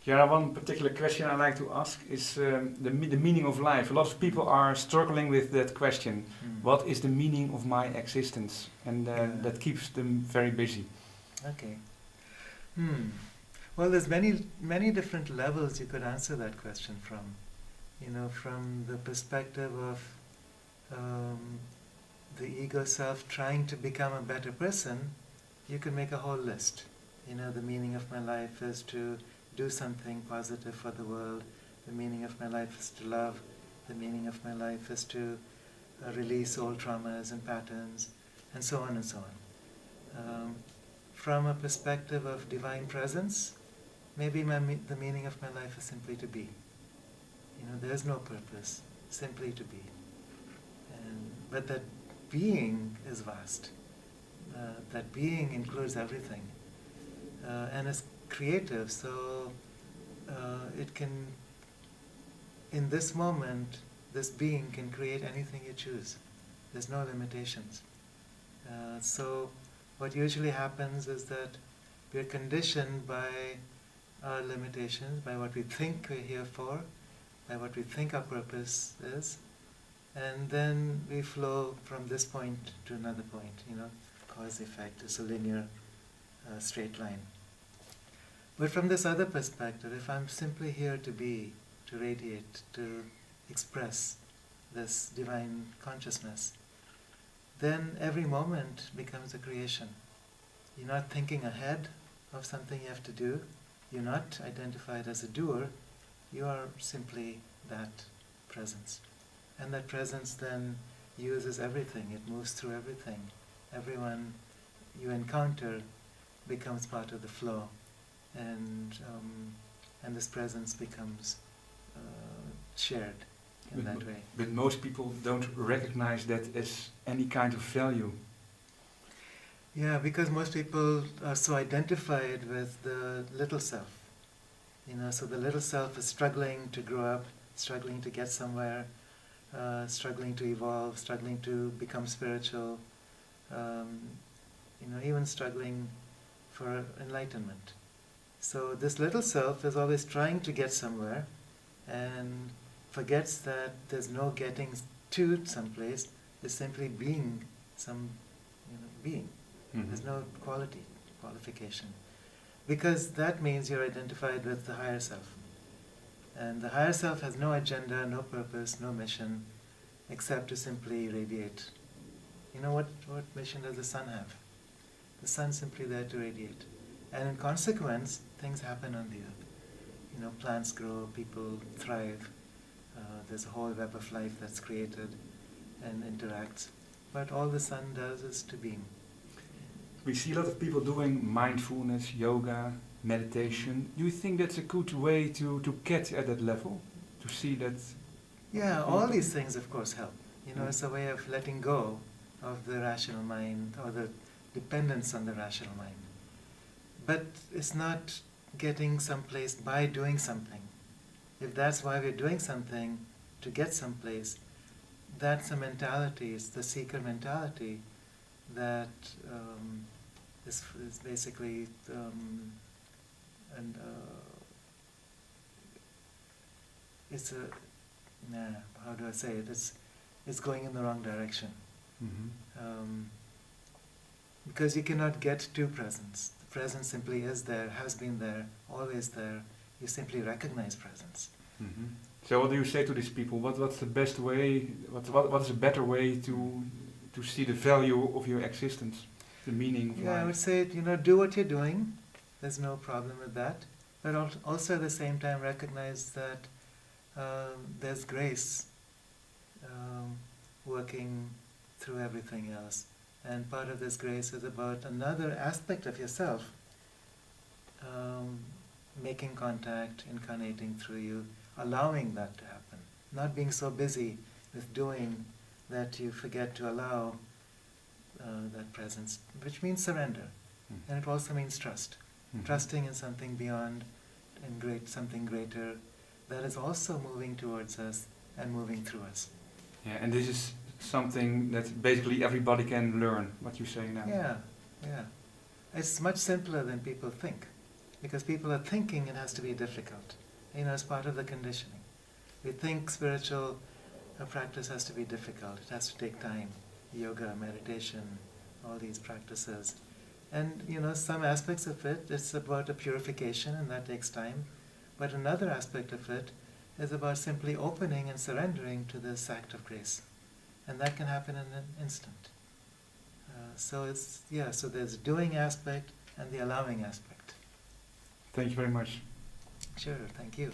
Kiara, one particular question I like to ask is the meaning of life. A lot of people are struggling with that question. What is the meaning of my existence? And that keeps them very busy. Okay. Well, there's many different levels you could answer that question from. From the perspective of the ego self trying to become a better person, you can make a whole list. The meaning of my life is to do something positive for the world. The meaning of my life is to love. The meaning of my life is to release old traumas and patterns, and so on and so on. From a perspective of divine presence, maybe the meaning of my life is simply to be. There's no purpose, simply to be. But that being is vast. That being includes everything. And is creative, so it can, in this moment, this being can create anything you choose. There's no limitations. So what usually happens is that we're conditioned by our limitations, by what we think we're here for, by what we think our purpose is, and then we flow from this point to another point, cause effect. It's a linear, straight line. But from this other perspective, if I'm simply here to be, to radiate, to express this divine consciousness, then every moment becomes a creation. You're not thinking ahead of something you have to do. You're not identified as a doer. You are simply that presence. And that presence then uses everything. It moves through everything. Everyone you encounter becomes part of the flow. And this presence becomes shared in that way. But most people don't recognize that as any kind of value. Yeah, because most people are so identified with the little self. So the little self is struggling to grow up, struggling to get somewhere, struggling to evolve, struggling to become spiritual, even struggling for enlightenment. So this little self is always trying to get somewhere and forgets that there's no getting to someplace. There's simply being being. Mm-hmm. There's no qualification. Because that means you're identified with the higher self. And the higher self has no agenda, no purpose, no mission, except to simply radiate. What mission does the sun have? The sun's simply there to radiate. And in consequence, things happen on the earth. Plants grow, people thrive. There's a whole web of life that's created and interacts. But all the sun does is to beam. We see a lot of people doing mindfulness, yoga, meditation. Do you think that's a good way to get at that level? To see that? Yeah, all these things of course help. It's a way of letting go of the rational mind or the dependence on the rational mind. But it's not getting someplace by doing something. If that's why we're doing something, to get someplace, that's a mentality, it's the seeker mentality that is basically, it's how do I say it? It's going in the wrong direction. Mm-hmm. Because you cannot get to presence. The presence simply is there, has been there, always there. You simply recognize presence. Mm-hmm. So what do you say to these people? What's the best way? What is a better way to see the value of your existence, the meaning of life? I would say do what you're doing. There's no problem with that. But also at the same time recognize that there's grace working through everything else. And part of this grace is about another aspect of yourself making contact, incarnating through you, allowing that to happen. Not being so busy with doing that you forget to allow that presence, which means surrender. Mm-hmm. And it also means trust. Mm-hmm. Trusting in something beyond and something greater that is also moving towards us and moving through us. Yeah, and this is something that basically everybody can learn, what you say now. Yeah. It's much simpler than people think. Because people are thinking it has to be difficult. It's part of the conditioning. We think spiritual practice has to be difficult. It has to take time. Yoga, meditation, all these practices. And, some aspects of it, it's about a purification, and that takes time. But another aspect of it is about simply opening and surrendering to this act of grace. And that can happen in an instant. So there's doing aspect and the allowing aspect. Thank you very much. Sure, thank you.